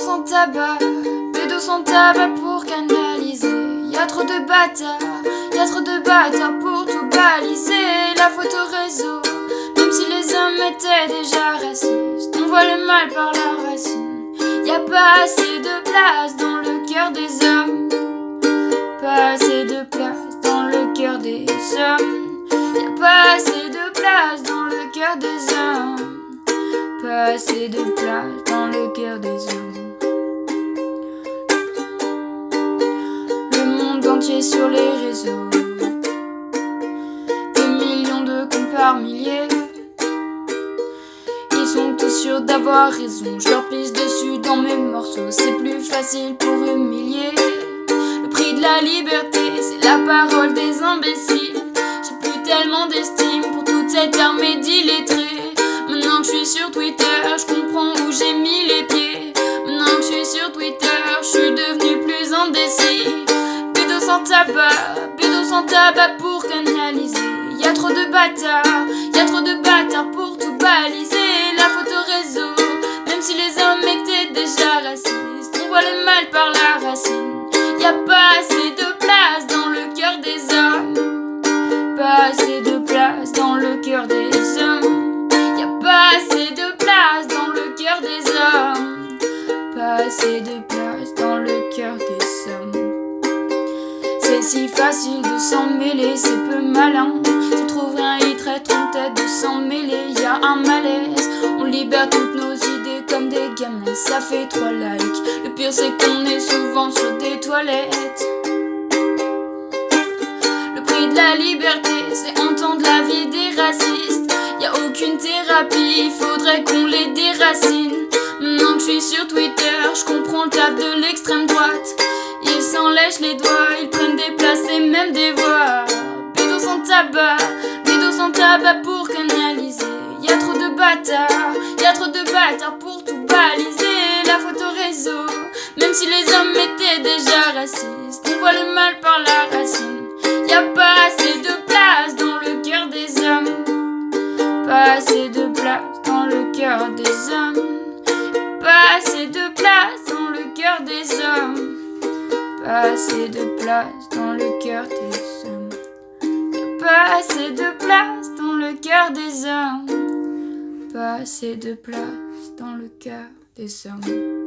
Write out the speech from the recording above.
sans tabac, bédo sans tabac pour canaliser. Y'a trop de bâtards pour tout baliser. La photo réseau, même si les hommes étaient déjà racistes, on voit le mal par la racine. Y'a pas assez de place dans le cœur des hommes, pas assez de place dans le cœur des hommes. Y'a pas assez de place dans le cœur des hommes, pas assez de place dans le cœur des hommes. Le monde entier sur les réseaux, des millions de comptes par milliers. Ils sont tous sûrs d'avoir raison, je leur pisse dessus dans mes morceaux. C'est plus facile pour humilier. Le prix de la liberté, c'est la parole des imbéciles. J'ai plus tellement d'estime pour toute cette armée d'illettrés. Maintenant que je suis sur Twitter, je comprends où j'ai mis les pieds. Maintenant que je suis sur Twitter, je suis devenu plus indécis. Bédo sans tabac pour canaliser. Y'a trop de bâtards pour tout baliser. La photo réseau, même si les hommes étaient déjà racistes, on voit le mal par la racine. Y'a pas assez de place dans le cœur des hommes, pas assez de place dans le cœur des hommes. Y'a pas assez de place dans le cœur des hommes, pas assez de place dans le cœur des hommes. C'est si facile de s'en mêler, c'est peu malin. Tu trouverais un hit très en tête de s'en mêler. Y'a un malaise, on libère toutes nos idées comme des gamins. Ça fait 3 likes, le pire c'est qu'on est souvent sur des toilettes. Le prix de la liberté, c'est entendre la vie des racistes. Y'a aucune thérapie, faudrait qu'on les déracine. Maintenant que je suis sur Twitter, je comprends le taf de l'extrême droite. Ils s'en lèchent les doigts, ils prennent des places et même des voix. Bédo sans tabac pour canaliser. Y'a trop de bâtards pour tout baliser. La photo réseau, même si les hommes étaient déjà racistes, on voit le mal par la racine. Y'a pas assez de place dans le cœur des hommes, pas assez de place dans le cœur des hommes, pas assez de place dans le cœur des hommes, pas assez de place dans le cœur des hommes. Y'a pas assez de place dans le cœur des hommes, pas assez de place dans le cœur des hommes.